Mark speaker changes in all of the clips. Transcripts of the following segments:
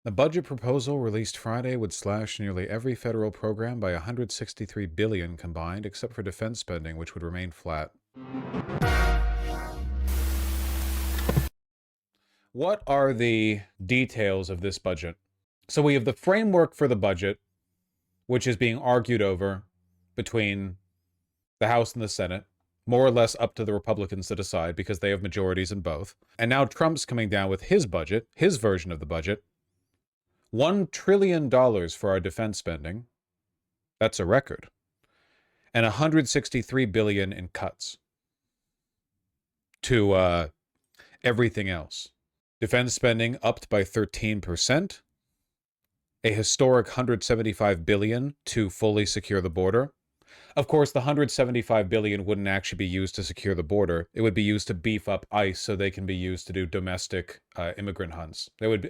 Speaker 1: The budget proposal released Friday would slash nearly every federal program by $163 billion combined, except for defense spending, which would remain flat. What are the details of this budget? So we have the framework for the budget, which is being argued over between the House and the Senate, more or less up to the Republicans to decide because they have majorities in both. And now Trump's coming down with his budget, his version of the budget. $1 trillion for our defense spending. That's a record. And $163 billion in cuts to everything else. Defense spending upped by 13%. A historic $175 billion to fully secure the border. Of course, the $175 billion wouldn't actually be used to secure the border. It would be used to beef up ICE so they can be used to do domestic immigrant hunts. They would be,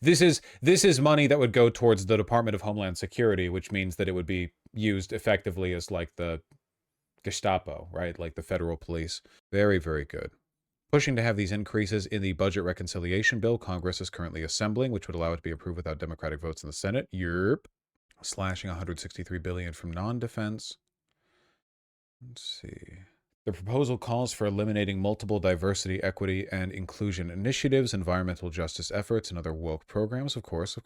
Speaker 1: this is money that would go towards the Department of Homeland Security, which means that it would be used effectively as like the Gestapo, right? Like the federal police. Very, very good. Pushing to have these increases in the budget reconciliation bill Congress is currently assembling, which would allow it to be approved without Democratic votes in the Senate. Yerp. Slashing $163 billion from non-defense. Let's see. The proposal calls for eliminating multiple diversity, equity, and inclusion initiatives, environmental justice efforts, and other woke programs, of course.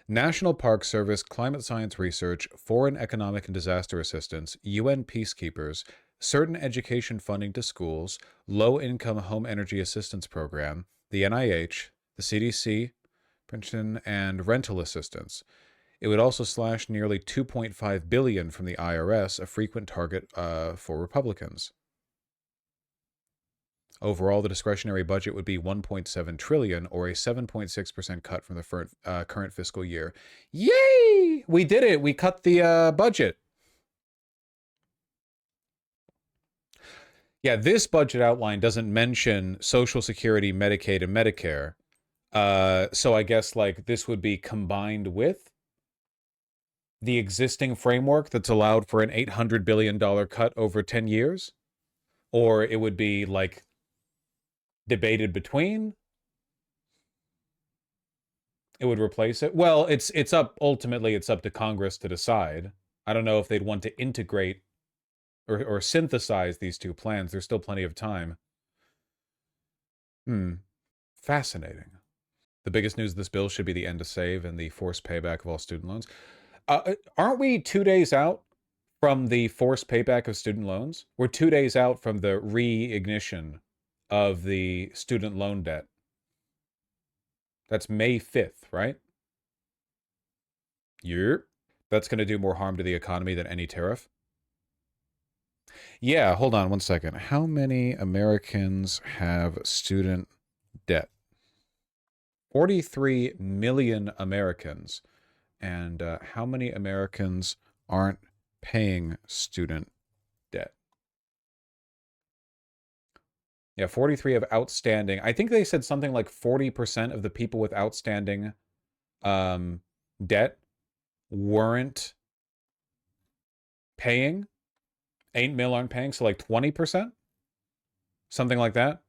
Speaker 1: National Park Service, climate science research, foreign economic and disaster assistance, UN peacekeepers, certain education funding to schools, low-income home energy assistance program, the NIH, the CDC, pension, and rental assistance. It would also slash nearly $2.5 billion from the IRS, a frequent target for Republicans. Overall, the discretionary budget would be $1.7 trillion, or a 7.6% cut from the current fiscal year. Yay! We did it. We cut the budget. Yeah, this budget outline doesn't mention Social Security, Medicaid, and Medicare. So I guess like this would be combined with the existing framework that's allowed for an $800 billion cut over 10 years? Or it would be like debated between? It would replace it? Well, ultimately it's up to Congress to decide. I don't know if they'd want to integrate or synthesize these two plans. There's still plenty of time. Fascinating. The biggest news of this bill should be the end of SAVE and the forced payback of all student loans. Aren't we 2 days out from the forced payback of student loans? We're 2 days out from the reignition of the student loan debt. That's May 5th, right? Yep. That's going to do more harm to the economy than any tariff. Yeah, hold on one second. How many Americans have student debt? 43 million Americans. And how many Americans aren't paying student debt? Yeah, 43 of outstanding. I think they said something like 40% of the people with outstanding debt weren't paying. 8 mil aren't paying, so like 20%? Something like that?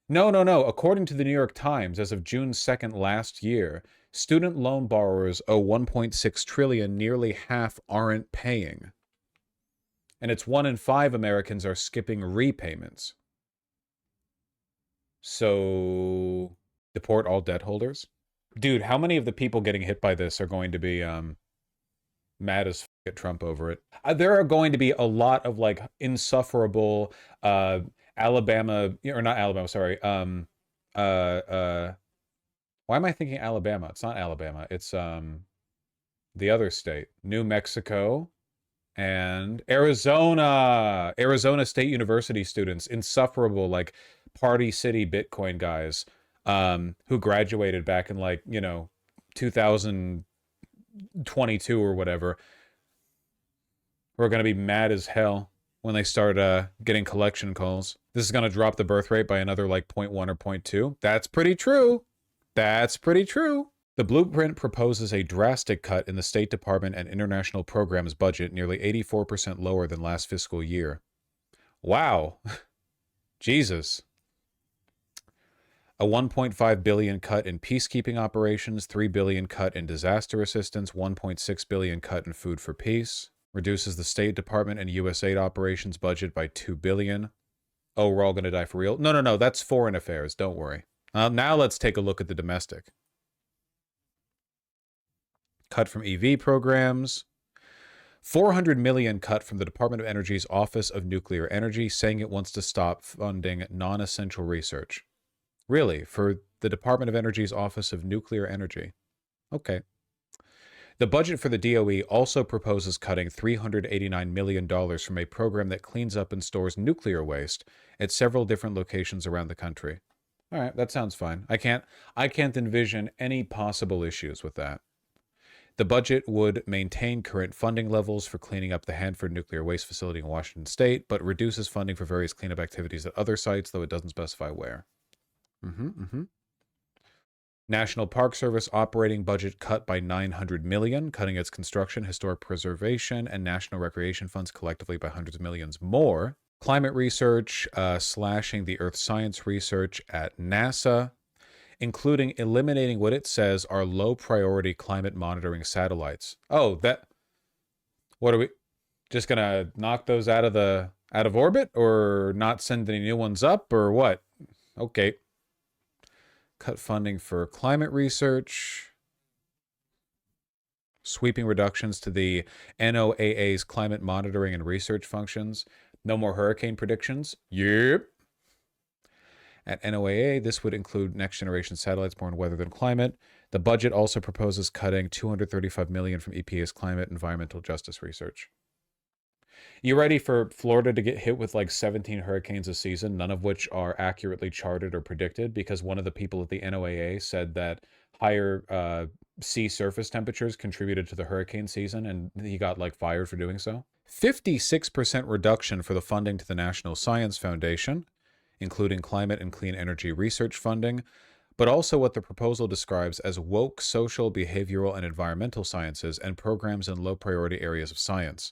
Speaker 1: No. According to the New York Times, as of June 2nd last year, student loan borrowers owe $1.6 trillion, nearly half aren't paying. And it's 1 in 5 Americans are skipping repayments. So, deport all debt holders? Dude, how many of the people getting hit by this are going to be mad as f at Trump over it? There are going to be a lot of like insufferable Alabama, or not Alabama, sorry. Why am I thinking Alabama? It's not Alabama. It's the other state, New Mexico and Arizona. Arizona State University students, insufferable like Party City Bitcoin guys who graduated back in like, 2022 or whatever. We're going to be mad as hell when they start getting collection calls. This is going to drop the birth rate by another like 0.1 or 0.2. That's pretty true. That's pretty true. The blueprint proposes a drastic cut in the State Department and international programs budget, nearly 84% lower than last fiscal year. Wow. Jesus. A 1.5 billion cut in peacekeeping operations, 3 billion cut in disaster assistance, 1.6 billion cut in food for peace. Reduces the State Department and USAID operations budget by 2 billion. Oh, we're all going to die for real? No, that's foreign affairs. Don't worry. Now let's take a look at the domestic. Cut from EV programs. 400 million cut from the Department of Energy's Office of Nuclear Energy, saying it wants to stop funding non-essential research. Really? For the Department of Energy's Office of Nuclear Energy? Okay. The budget for the DOE also proposes cutting $389 million from a program that cleans up and stores nuclear waste at several different locations around the country. All right, that sounds fine. I can't envision any possible issues with that. The budget would maintain current funding levels for cleaning up the Hanford nuclear waste facility in Washington state, but reduces funding for various cleanup activities at other sites, though it doesn't specify where. National Park Service operating budget cut by $900 million, cutting its construction, historic preservation, and national recreation funds collectively by hundreds of millions more. Climate research, slashing the earth science research at NASA, including eliminating what it says are low-priority climate monitoring satellites. Oh, what are we just gonna knock those out of orbit, or not send any new ones up, or what? Okay. Cut funding for climate research. Sweeping reductions to the NOAA's climate monitoring and research functions. No more hurricane predictions. Yep. At NOAA, this would include next-generation satellites more on weather than climate. The budget also proposes cutting $235 million from EPA's climate environmental justice research. You ready for Florida to get hit with like 17 hurricanes a season, none of which are accurately charted or predicted, because one of the people at the NOAA said that higher sea surface temperatures contributed to the hurricane season, and he got like fired for doing so? 56% reduction for the funding to the National Science Foundation, including climate and clean energy research funding, but also what the proposal describes as woke social, behavioral, and environmental sciences and programs in low-priority areas of science.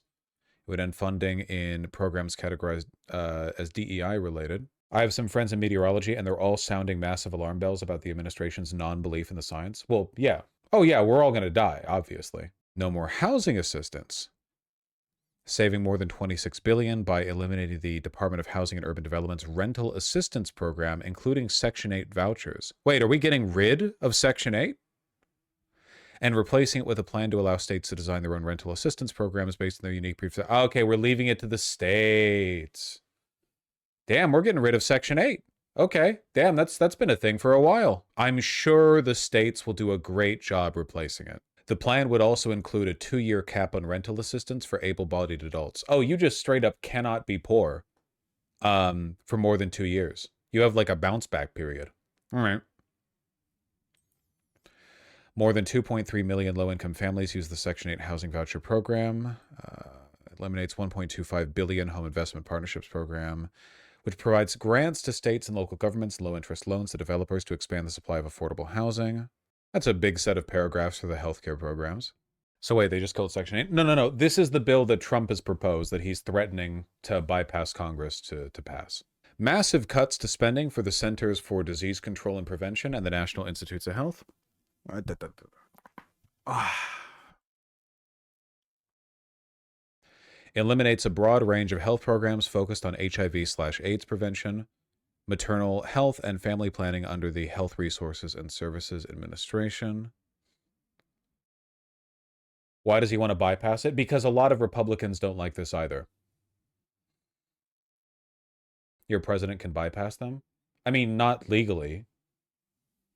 Speaker 1: It would end funding in programs categorized as DEI related. I have some friends in meteorology, and they're all sounding massive alarm bells about the administration's non-belief in the science. Well, yeah. Oh, yeah, we're all going to die, obviously. No more housing assistance. Saving more than $26 billion by eliminating the Department of Housing and Urban Development's rental assistance program, including Section 8 vouchers. Wait, are we getting rid of Section 8? And replacing it with a plan to allow states to design their own rental assistance programs based on their unique preferences. Okay, we're leaving it to the states. Damn, we're getting rid of Section 8. Okay, damn, that's been a thing for a while. I'm sure the states will do a great job replacing it. The plan would also include a 2-year cap on rental assistance for able-bodied adults. Oh, you just straight up cannot be poor for more than 2 years. You have like a bounce back period. All right. More than 2.3 million low-income families use the Section 8 housing voucher program. Eliminates $1.25 billion home investment partnerships program, which provides grants to states and local governments and low-interest loans to developers to expand the supply of affordable housing. That's a big set of paragraphs for the healthcare programs. So wait, they just killed Section 8? No. This is the bill that Trump has proposed that he's threatening to bypass Congress to pass. Massive cuts to spending for the Centers for Disease Control and Prevention and the National Institutes of Health. Eliminates a broad range of health programs focused on HIV/AIDS prevention, maternal health, and family planning under the Health Resources and Services Administration. Why does he want to bypass it? Because a lot of Republicans don't like this either. Your president can bypass them? I mean, not legally,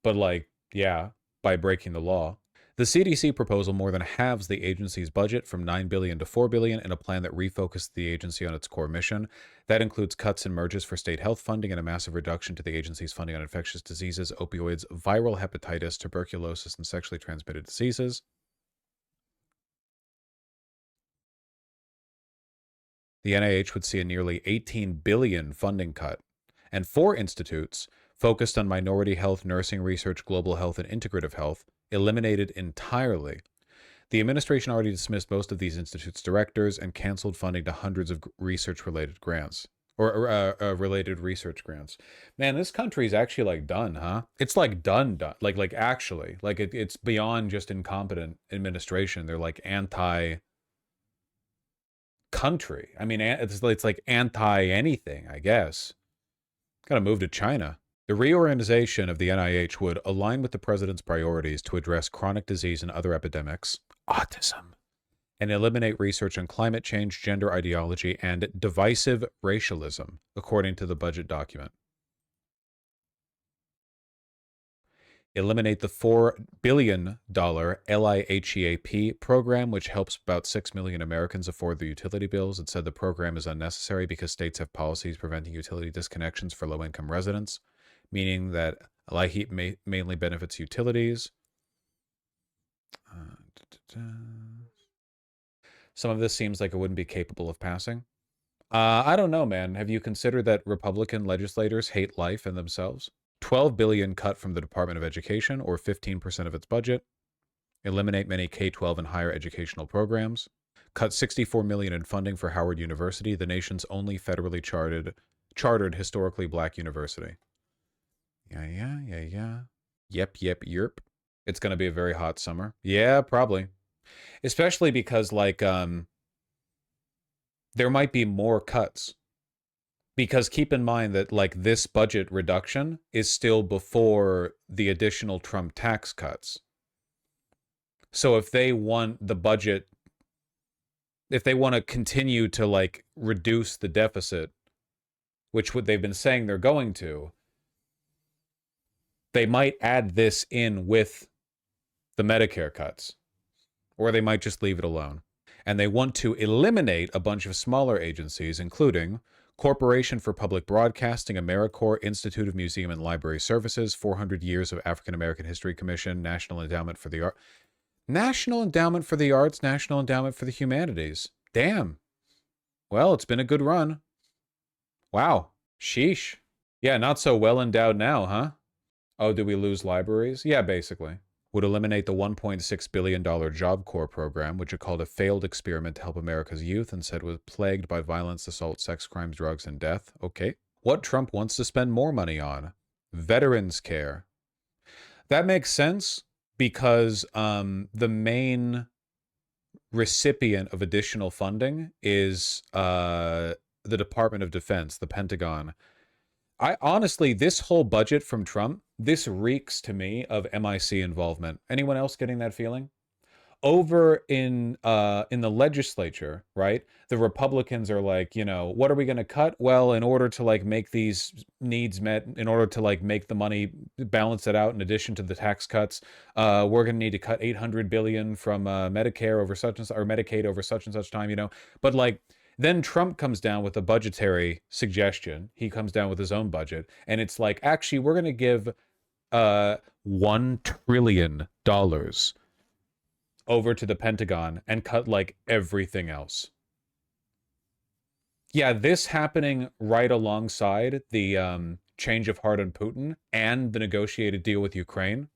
Speaker 1: but like, yeah, by breaking the law. The CDC proposal more than halves the agency's budget from $9 billion to $4 billion in a plan that refocused the agency on its core mission. That includes cuts and merges for state health funding and a massive reduction to the agency's funding on infectious diseases, opioids, viral hepatitis, tuberculosis, and sexually transmitted diseases. The NIH would see a nearly $18 billion funding cut, and 4 institutes focused on minority health, nursing research, global health, and integrative health eliminated entirely. The administration already dismissed most of these institutes' directors and canceled funding to hundreds of research-related grants. or related research grants. Man, this country's actually like done, huh? It's like done. Like actually, like it's beyond just incompetent administration. They're like anti-country. I mean, it's like anti anything, I guess. Gotta move to China. The reorganization of the NIH would align with the president's priorities to address chronic disease and other epidemics, autism, and eliminate research on climate change, gender ideology, and divisive racialism, according to the budget document. Eliminate the $4 billion LIHEAP program, which helps about 6 million Americans afford their utility bills. It said the program is unnecessary because states have policies preventing utility disconnections for low-income residents, meaning that LIHEAP mainly benefits utilities. Some of this seems like it wouldn't be capable of passing. I don't know, man. Have you considered that Republican legislators hate life and themselves? 12 billion cut from the Department of Education, or 15% of its budget. Eliminate many K-12 and higher educational programs. Cut 64 million in funding for Howard University, the nation's only federally chartered historically black university. Yeah. Yep. It's going to be a very hot summer. Yeah, probably. Especially because, like, there might be more cuts. Because keep in mind that, like, this budget reduction is still before the additional Trump tax cuts. So if they want the budget, if they want to continue to, like, reduce the deficit, which they've been saying they're going to, they might add this in with the Medicare cuts. Or they might just leave it alone. And they want to eliminate a bunch of smaller agencies, including Corporation for Public Broadcasting, AmeriCorps, Institute of Museum and Library Services, 400 Years of African American History Commission, National Endowment for the Arts, National Endowment for the Arts, National Endowment for the Humanities. Damn. Well, it's been a good run. Wow. Sheesh. Yeah, not so well endowed now, huh? Oh, did we lose libraries? Yeah, basically. Would eliminate the $1.6 billion Job Corps program, which it called a failed experiment to help America's youth and said was plagued by violence, assault, sex crimes, drugs, and death. Okay. What Trump wants to spend more money on? Veterans care. That makes sense because the main recipient of additional funding is the Department of Defense, the Pentagon. I honestly, this whole budget from Trump, this reeks to me of MIC involvement. Anyone else getting that feeling? Over in the legislature, right? The Republicans are like, you know, what are we going to cut? Well, in order to like make these needs met, in order to like make the money balance it out, in addition to the tax cuts, we're going to need to cut 800 billion from Medicare over such and such, or Medicaid over such and such time, you know. But like, then Trump comes down with a budgetary suggestion. He comes down with his own budget, and it's like, actually, we're going to give $1 trillion over to the Pentagon and cut like everything else. Yeah, this happening right alongside the change of heart on Putin and the negotiated deal with Ukraine.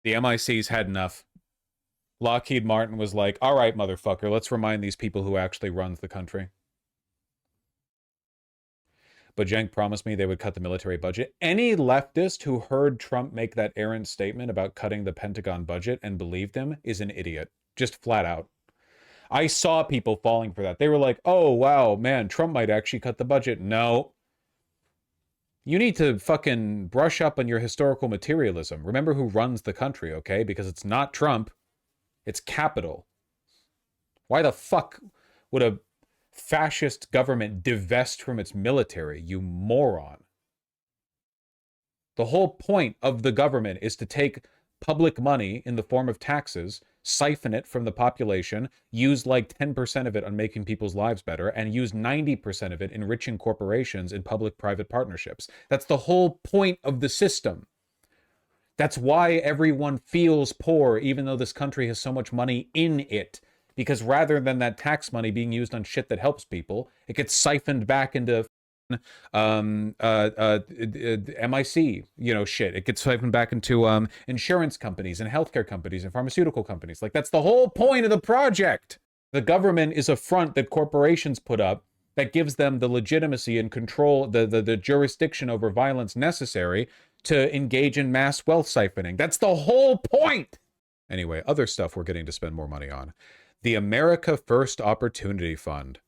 Speaker 1: The MIC's had enough. Lockheed Martin was like, all right, motherfucker, let's remind these people who actually runs the country. But Cenk promised me they would cut the military budget. Any leftist who heard Trump make that errant statement about cutting the Pentagon budget and believed him is an idiot. Just flat out. I saw people falling for that. They were like, oh, wow, man, Trump might actually cut the budget. No. You need to fucking brush up on your historical materialism. Remember who runs the country, okay? Because it's not Trump. It's capital. Why the fuck would a fascist government divest from its military, you moron? The whole point of the government is to take public money in the form of taxes, siphon it from the population, use like 10% of it on making people's lives better, and use 90% of it enriching corporations in public-private partnerships. That's the whole point of the system. That's why everyone feels poor, even though this country has so much money in it. Because rather than that tax money being used on shit that helps people, it gets siphoned back into MIC, you know, shit. It gets siphoned back into insurance companies and healthcare companies and pharmaceutical companies. Like, that's the whole point of the project. The government is a front that corporations put up that gives them the legitimacy and control, the jurisdiction over violence necessary to engage in mass wealth siphoning. That's the whole point. Anyway, other stuff we're getting to spend more money on. The America First Opportunity Fund.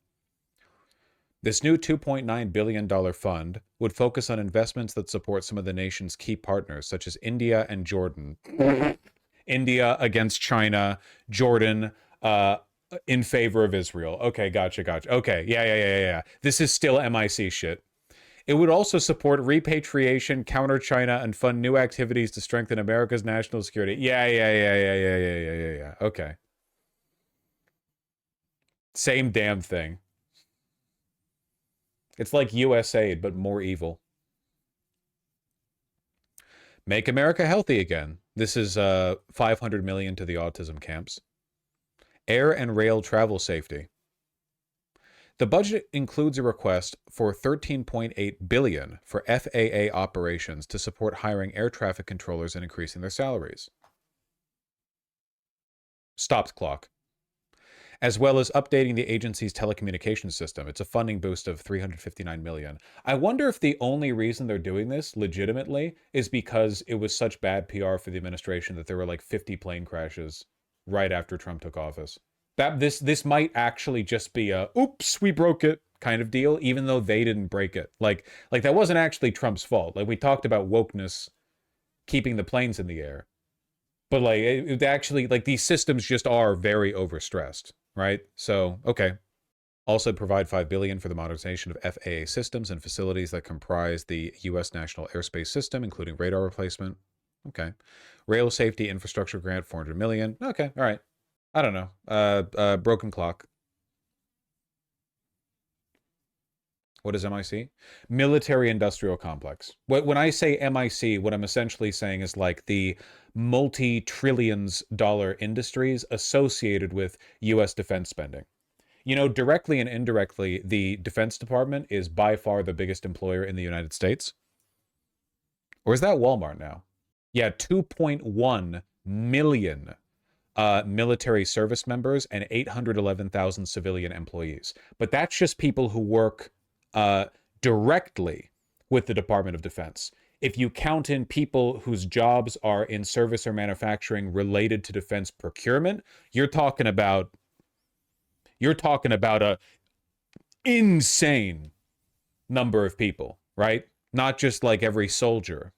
Speaker 1: This new $2.9 billion fund would focus on investments that support some of the nation's key partners, such as India and Jordan. India against China, Jordan in favor of Israel. Okay, gotcha. Okay, yeah. This is still MIC shit. It would also support repatriation, counter China, and fund new activities to strengthen America's national security. Yeah. Okay. Same damn thing. It's like USAID, but more evil. Make America healthy again. This is 500 million to the autism camps. Air and rail travel safety. The budget includes a request for 13.8 billion for FAA operations to support hiring air traffic controllers and increasing their salaries. Stopped clock. As well as updating the agency's telecommunications system. It's a funding boost of 359 million. I wonder if the only reason they're doing this legitimately is because it was such bad PR for the administration that there were like 50 plane crashes right after Trump took office. That this might actually just be a oops, we broke it kind of deal, even though they didn't break it. Like that wasn't actually Trump's fault. Like we talked about wokeness keeping the planes in the air. But like it actually like these systems just are very overstressed, right? So, okay. Also provide 5 billion for the modernization of FAA systems and facilities that comprise the US National Airspace System, including radar replacement. Okay. Rail safety infrastructure grant 400 million. Okay, all right. I don't know. Broken clock. What is MIC? Military industrial complex. When I say MIC, what I'm essentially saying is like the multi-trillions dollar industries associated with US defense spending. You know, directly and indirectly, the Defense Department is by far the biggest employer in the United States. Or is that Walmart now? Yeah, 2.1 million military service members and 811,000 civilian employees. But that's just people who work uh, directly with the Department of Defense. If you count in people whose jobs are in service or manufacturing related to defense procurement, you're talking about a insane number of people, right? Not just like every soldier.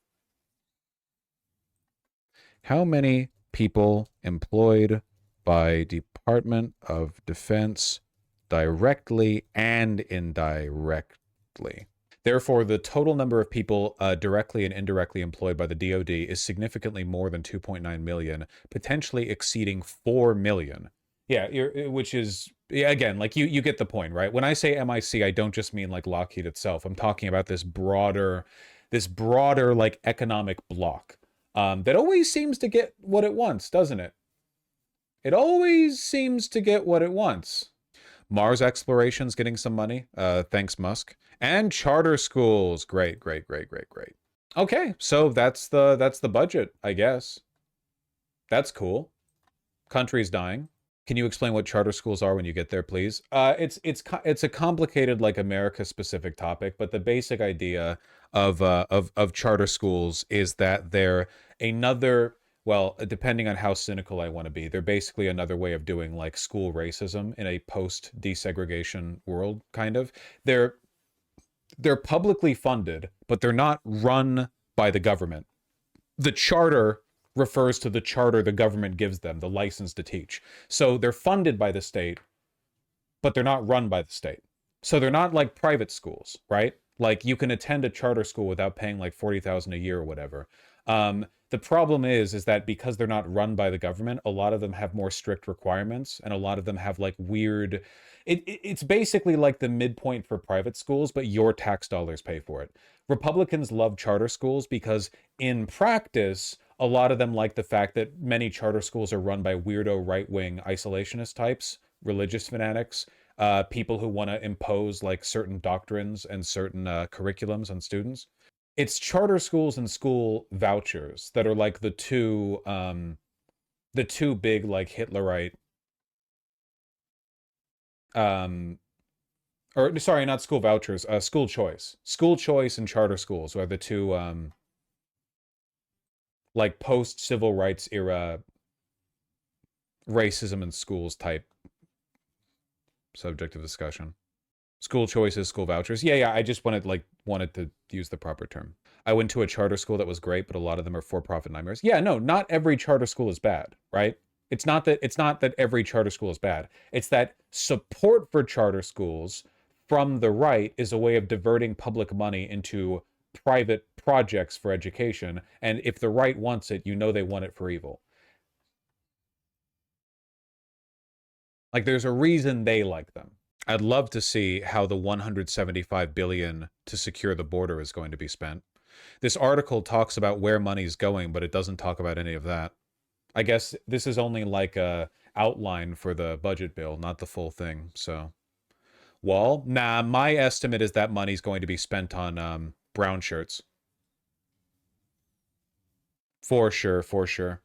Speaker 1: How many people employed by Department of Defense directly and indirectly? Therefore, the total number of people directly and indirectly employed by the DoD is significantly more than 2.9 million, potentially exceeding 4 million. Yeah, which is, again, like you get the point, right? When I say MIC, I don't just mean like Lockheed itself. I'm talking about this broader like economic block that always seems to get what it wants, doesn't it? It always seems to get what it wants. Mars exploration's getting some money, thanks Musk, and charter schools. Great. Okay, so that's the budget, I guess. That's cool. Country's dying. Can you explain what charter schools are when you get there, please? It's a complicated, like America-specific topic, but the basic idea of charter schools is that they're another, well, depending on how cynical I want to be, they're basically another way of doing like school racism in a post-desegregation world, kind of. They're publicly funded, but they're not run by the government. The charter refers to the charter the government gives them, the license to teach. So they're funded by the state, but they're not run by the state. So they're not like private schools, right? Like you can attend a charter school without paying like 40,000 a year or whatever. The problem is that because they're not run by the government, a lot of them have more strict requirements, and a lot of them have like weird. It's basically like the midpoint for private schools, but your tax dollars pay for it. Republicans love charter schools because in practice, a lot of them like the fact that many charter schools are run by weirdo right-wing isolationist types, religious fanatics, people who want to impose like certain doctrines and certain curriculums on students. It's charter schools and school vouchers that are like the two big like Hitlerite. Um, or sorry, not school vouchers, school choice. School choice and charter schools are the two, like post-civil rights era racism in schools type subject of discussion. School choices, school vouchers. Yeah, yeah, I just wanted to use the proper term. I went to a charter school that was great, but a lot of them are for-profit nightmares. Yeah, no, not every charter school is bad, right? It's not that every charter school is bad. It's that support for charter schools from the right is a way of diverting public money into private projects for education, and if the right wants it, you know they want it for evil. Like there's a reason they like them. I'd love to see how the 175 billion to secure the border is going to be spent. This article talks about where money's going, but it doesn't talk about any of that. I guess this is only like a outline for the budget bill, not the full thing. So, well, nah, my estimate is that money's going to be spent on brown shirts. For sure, for sure.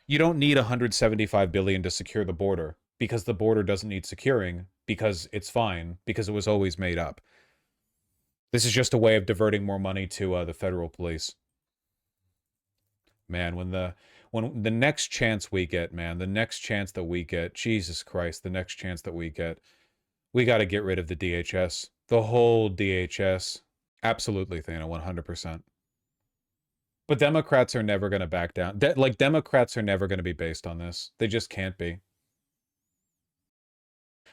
Speaker 1: You don't need 175 billion to secure the border because the border doesn't need securing because it's fine because it was always made up. This is just a way of diverting more money to the federal police. Man, when the next chance we get, man, the next chance that we get, Jesus Christ, the next chance that we get, we got to get rid of the DHS, the whole DHS. Absolutely, Thana, 100%. But Democrats are never going to back down. Like Democrats are never going to be based on this. They just can't be.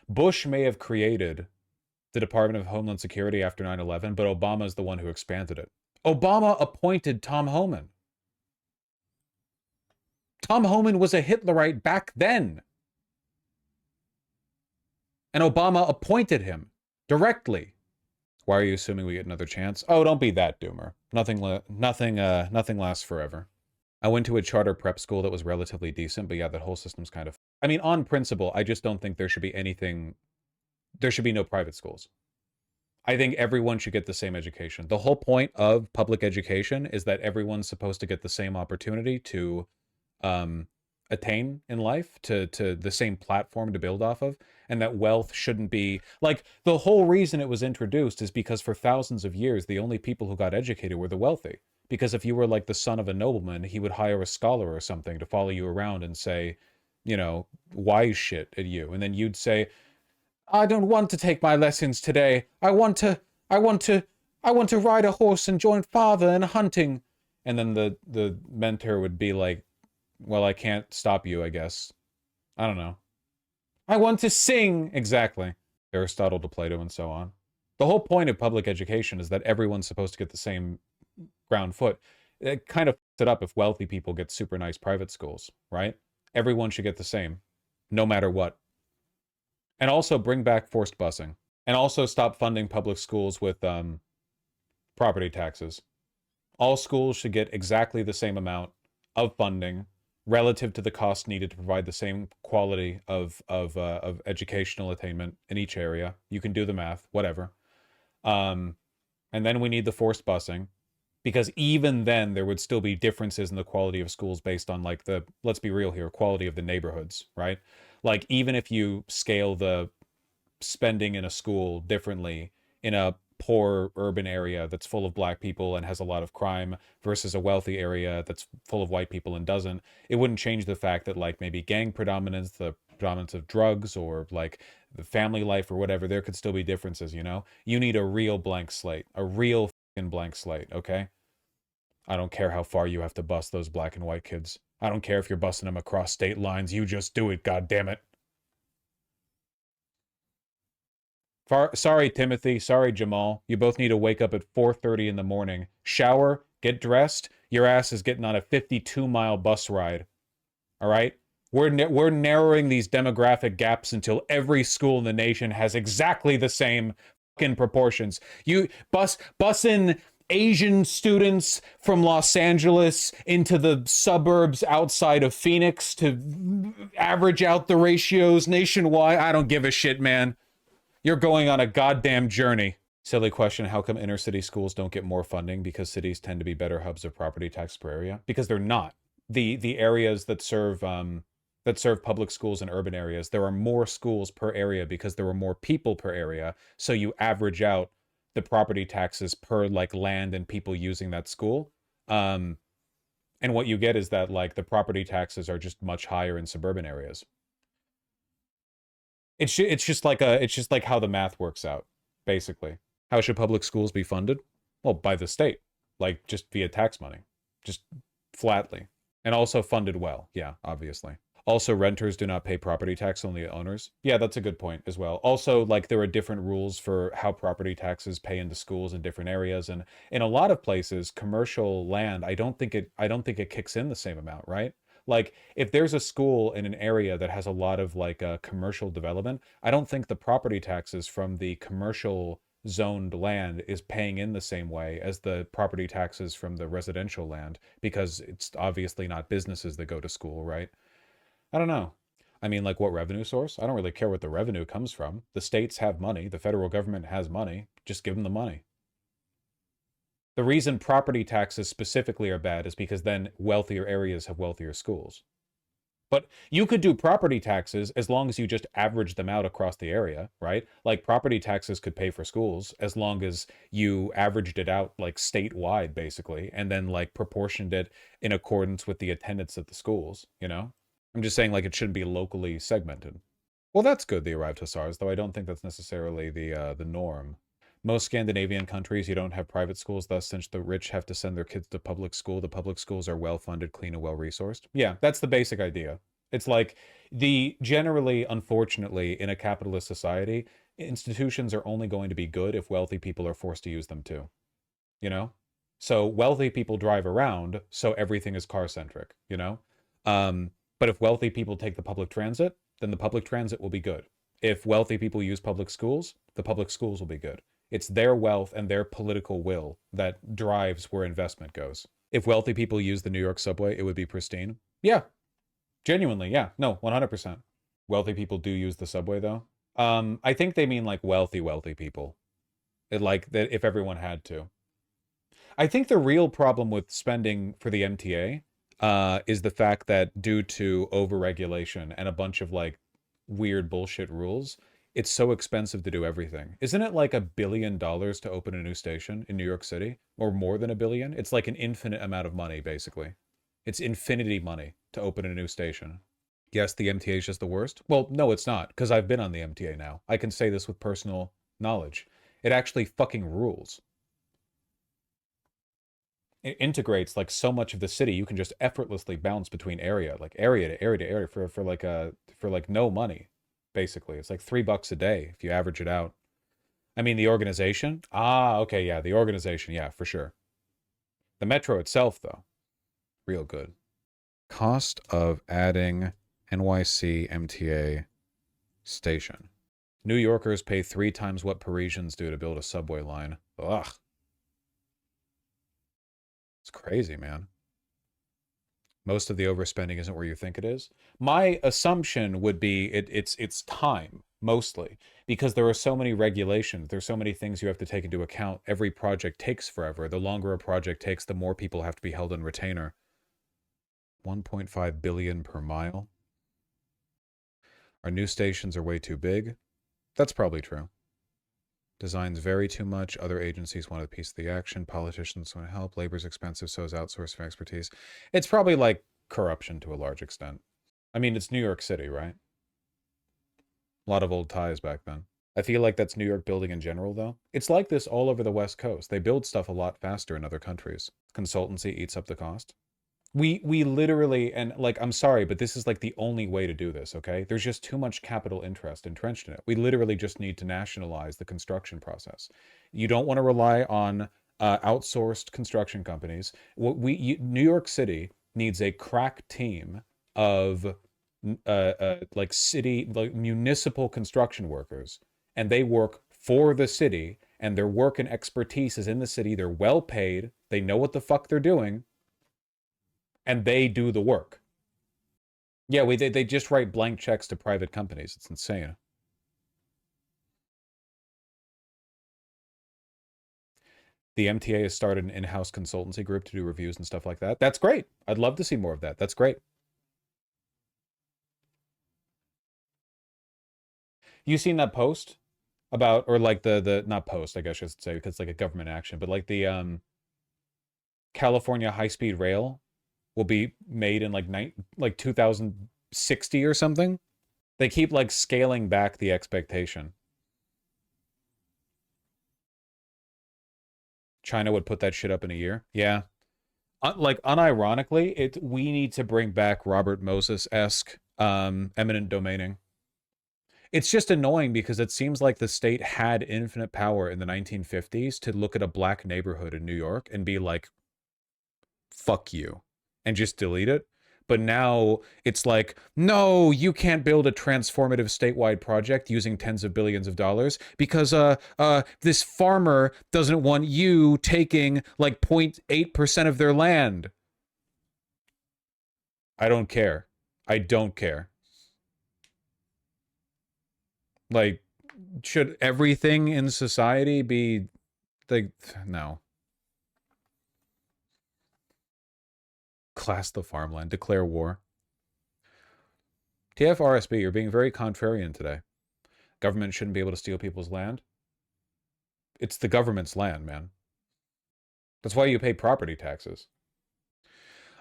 Speaker 1: Bush may have created the Department of Homeland Security after 9/11, but Obama is the one who expanded it. Obama appointed Tom Homan. Tom Homan was a Hitlerite back then. And Obama appointed him directly. Why are you assuming we get another chance? Oh, don't be that doomer. Nothing lasts forever. I went to a charter prep school that was relatively decent, but yeah, that whole system's kind of... I mean, on principle, I just don't think there should be anything... There should be no private schools. I think everyone should get the same education. The whole point of public education is that everyone's supposed to get the same opportunity to attain in life, to the same platform to build off of, and that wealth shouldn't be... Like, the whole reason it was introduced is because for thousands of years, the only people who got educated were the wealthy. Because if you were like the son of a nobleman, he would hire a scholar or something to follow you around and say, you know, wise shit at you. And then you'd say, I don't want to take my lessons today. I want to ride a horse and join father in hunting. And then the mentor would be like, well, I can't stop you, I guess. I don't know. I want to sing. Exactly. Aristotle to Plato and so on. The whole point of public education is that everyone's supposed to get the same ground foot. It kind of f***s it up if wealthy people get super nice private schools, right? Everyone should get the same, no matter what. And also bring back forced busing. And also stop funding public schools with property taxes. All schools should get exactly the same amount of funding relative to the cost needed to provide the same quality of educational attainment in each area. You can do the math, whatever. And then we need the forced busing, because even then there would still be differences in the quality of schools based on, like, the, let's be real here, quality of the neighborhoods, right? Like, even if you scale the spending in a school differently in a poor urban area that's full of black people and has a lot of crime versus a wealthy area that's full of white people and doesn't, it wouldn't change the fact that, like, maybe gang predominance, the predominance of drugs, or like the family life or whatever, there could still be differences, you know? You need a real blank slate, a real fucking blank slate, okay? I don't care how far you have to bust those black and white kids. I don't care if you're busting them across state lines. You just do it, goddammit. Sorry, Timothy. Sorry, Jamal. You both need to wake up at 4:30 in the morning, shower, get dressed. Your ass is getting on a 52-mile bus ride. All right? We're narrowing these demographic gaps until every school in the nation has exactly the same fucking proportions. You bus in Asian students from Los Angeles into the suburbs outside of Phoenix to average out the ratios nationwide. I don't give a shit, man. You're going on a goddamn journey. Silly question, how come inner city schools don't get more funding? Because cities tend to be better hubs of property tax per area? Because they're not. The areas that serve that serve public schools in urban areas, there are more schools per area because there are more people per area. So you average out the property taxes per like land and people using that school. Um, and what you get is that like the property taxes are just much higher in suburban areas. It's just like how the math works out, basically. How should public schools be funded? Well, by the state, like just via tax money, just flatly. And also funded well. Yeah, obviously. Also, renters do not pay property tax, only owners. Yeah, that's a good point as well. Also, like there are different rules for how property taxes pay into schools in different areas, and in a lot of places, commercial land, I don't think it kicks in the same amount, right? Like if there's a school in an area that has a lot of like commercial development, I don't think the property taxes from the commercial zoned land is paying in the same way as the property taxes from the residential land because it's obviously not businesses that go to school, right? I don't know. I mean, like what revenue source? I don't really care what the revenue comes from. The states have money, the federal government has money. Just give them the money. The reason property taxes specifically are bad is because then wealthier areas have wealthier schools. But you could do property taxes as long as you just average them out across the area, right? Like property taxes could pay for schools as long as you averaged it out like statewide, basically, and then like proportioned it in accordance with the attendance at the schools, you know? I'm just saying like it shouldn't be locally segmented. Well, that's good, the arrived hussars, though I don't think that's necessarily the norm. Most Scandinavian countries, you don't have private schools, thus, since the rich have to send their kids to public school, the public schools are well-funded, clean, and well-resourced. Yeah, that's the basic idea. It's like generally, unfortunately, in a capitalist society, institutions are only going to be good if wealthy people are forced to use them too, you know? So wealthy people drive around, so everything is car-centric, you know? Um, but if wealthy people take the public transit, then the public transit will be good. If wealthy people use public schools, the public schools will be good. It's their wealth and their political will that drives where investment goes. If wealthy people use the New York subway, it would be pristine. Yeah, genuinely, yeah. No, 100%. Wealthy people do use the subway though. I think they mean like wealthy people. It, like that if everyone had to. I think the real problem with spending for the MTA is the fact that due to overregulation and a bunch of like weird bullshit rules, it's so expensive to do everything. Isn't it like $1 billion to open a new station in New York City? Or more than a billion? It's like an infinite amount of money, basically. It's infinity money to open a new station. Yes, the MTA is just the worst. Well, no, it's not, because I've been on the MTA now. I can say this with personal knowledge. It actually fucking rules. It integrates like so much of the city. You can just effortlessly bounce between area, like area to area to area for like no money, basically. It's like $3 a day if you average it out. I mean, the organization? Ah, okay, yeah, the organization, yeah, for sure. The metro itself, though, real good. Cost of adding NYC MTA station. New Yorkers pay 3 times what Parisians do to build a subway line. Ugh. It's crazy, man. Most of the overspending isn't where you think it is. My assumption would be it's time mostly because there are so many regulations. There's so many things you have to take into account. Every project takes forever. The longer a project takes, the more people have to be held in retainer. 1.5 billion per mile. Our new stations are way too big. That's probably true. Designs vary too much. Other agencies want a piece of the action. Politicians want to help. Labor's expensive, so is outsourced for expertise. It's probably like corruption to a large extent. I mean, it's New York City, right? A lot of old ties back then. I feel like that's New York building in general, though. It's like this all over the West Coast. They build stuff a lot faster in other countries. Consultancy eats up the cost. We literally, and like, I'm sorry, but this is like the only way to do this, okay? There's just too much capital interest entrenched in it. We literally just need to nationalize the construction process. You don't want to rely on outsourced construction companies. New York City needs a crack team of like city, like municipal construction workers, and they work for the city, and their work and expertise is in the city. They're well paid. They know what the fuck they're doing and they do the work. Yeah, they just write blank checks to private companies. It's insane. The MTA has started an in-house consultancy group to do reviews and stuff like that. That's great. I'd love to see more of that. That's great. You seen that post about, or like the not post, I guess I should say, because it's like a government action, but like the California high speed rail will be made in like 2060 or something. They keep like scaling back the expectation. China would put that shit up in a year. Yeah. Like unironically, we need to bring back Robert Moses-esque eminent domaining. It's just annoying because it seems like the state had infinite power in the 1950s to look at a black neighborhood in New York and be like, fuck you, and just delete it. But now it's like, no, you can't build a transformative statewide project using tens of billions of dollars because this farmer doesn't want you taking like 0.8% of their land. I don't care. I don't care. Like, should everything in society be like, no. Class the farmland, declare war. TFRSB, you're being very contrarian today. Government shouldn't be able to steal people's land. It's the government's land, man. That's why you pay property taxes.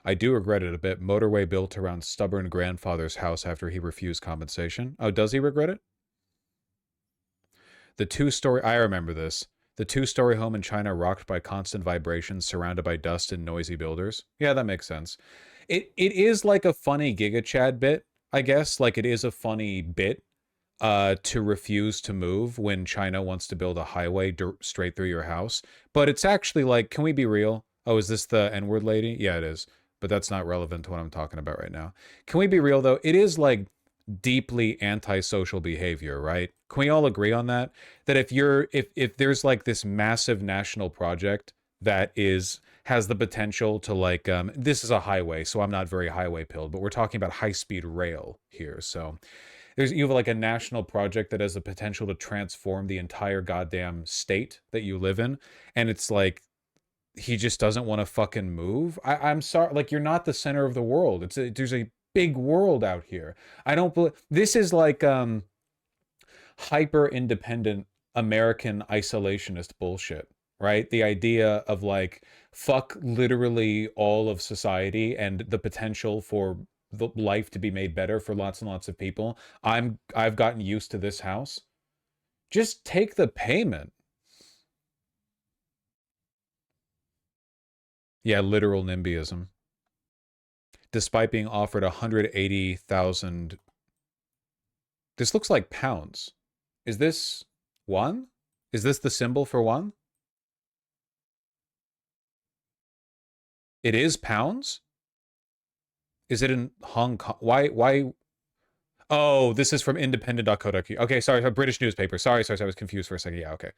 Speaker 1: I do regret it a bit. Motorway built around stubborn grandfather's house after he refused compensation. Oh, does he regret it? The two-story, I remember this. The two-story home in China rocked by constant vibrations, surrounded by dust and noisy builders. Yeah, that makes sense. It is like a funny Giga Chad bit, I guess. Like it is a funny bit to refuse to move when China wants to build a highway straight through your house. But it's actually like, can we be real? Oh, is this the N-word lady? Yeah, it is. But that's not relevant to what I'm talking about right now. Can we be real though? It is like deeply antisocial behavior, right? Can we all agree on that? That if there's like this massive national project that has the potential to like this is a highway, so I'm not very highway pilled, but we're talking about high-speed rail here. So you have like a national project that has the potential to transform the entire goddamn state that you live in, and it's like he just doesn't want to fucking move. I'm sorry, like you're not the center of the world. There's a big world out here. I don't believe this is like hyper independent American isolationist bullshit, right? The idea of like fuck literally all of society and the potential for the life to be made better for lots and lots of people. I've gotten used to this house. Just take the payment. Yeah, literal NIMBYism. Despite being offered 180,000. This looks like pounds. Is this one? Is this the symbol for one? It is pounds? Is it in Hong Kong? Why? Oh, this is from independent.co.uk. Okay, sorry, a British newspaper. Sorry, I was confused for a second. Yeah, okay.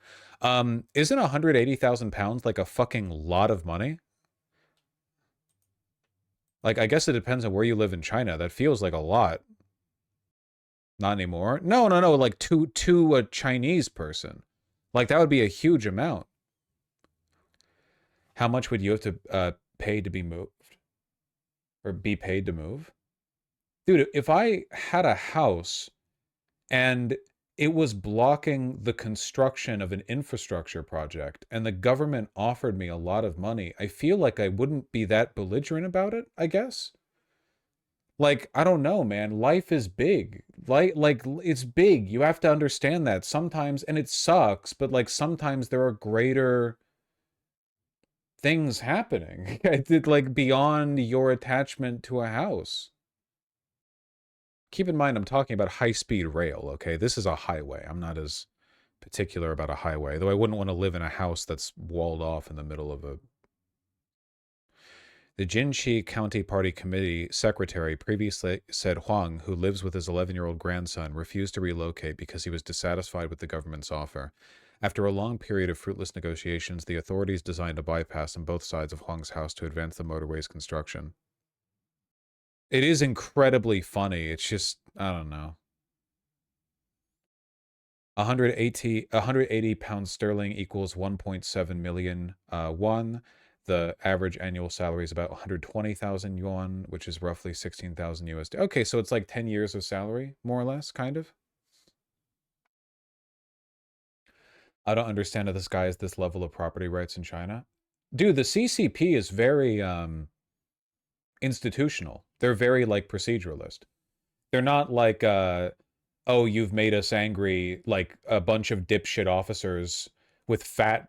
Speaker 1: Isn't 180,000 pounds like a fucking lot of money? Like, I guess it depends on where you live in China. That feels like a lot. Not anymore. No, no, no. Like to a Chinese person, like that would be a huge amount. How much would you have to pay to be moved, or be paid to move? Dude, if I had a house and it was blocking the construction of an infrastructure project and the government offered me a lot of money, I feel like I wouldn't be that belligerent about it, I guess. Like, I don't know, man. Life is big. Like it's big. You have to understand that sometimes, and it sucks, but like sometimes there are greater things happening. I did like beyond your attachment to a house. Keep in mind, I'm talking about high-speed rail, okay? This is a highway. I'm not as particular about a highway, though I wouldn't want to live in a house that's walled off in the middle of a... The Jinchi County Party Committee secretary previously said Huang, who lives with his 11-year-old grandson, refused to relocate because he was dissatisfied with the government's offer. After a long period of fruitless negotiations, the authorities designed a bypass on both sides of Huang's house to advance the motorway's construction. It is incredibly funny. It's just, I don't know. 180 pounds sterling equals 1.7 million won. The average annual salary is about 120,000 yuan, which is roughly 16,000 USD. Okay, so it's like 10 years of salary, more or less, kind of. I don't understand how this guy has this level of property rights in China. Dude, the CCP is very institutional. They're very like proceduralist. They're not like oh, you've made us angry, like a bunch of dipshit officers with fat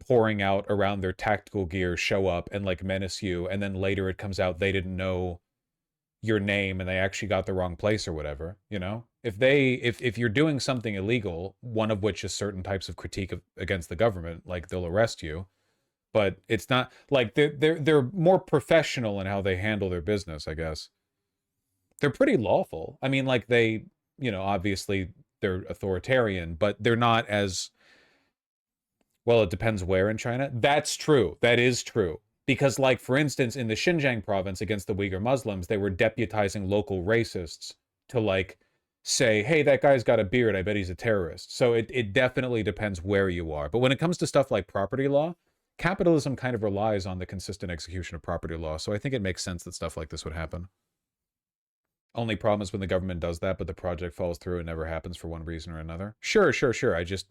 Speaker 1: pouring out around their tactical gear show up and like menace you, and then later it comes out they didn't know your name and they actually got the wrong place or whatever, you know? If you're doing something illegal, one of which is certain types of critique against the government, like they'll arrest you. But it's not like they're more professional in how they handle their business, I guess. They're pretty lawful. I mean, like they, obviously they're authoritarian, but they're not as well, it depends where in China. That's true. That is true. Because, like, for instance, in the Xinjiang province against the Uyghur Muslims, they were deputizing local racists to, like, say, hey, that guy's got a beard. I bet he's a terrorist. So it definitely depends where you are. But when it comes to stuff like property law, capitalism kind of relies on the consistent execution of property law. So I think it makes sense that stuff like this would happen. Only problem is when the government does that, but the project falls through and never happens for one reason or another. Sure, sure, sure. I just,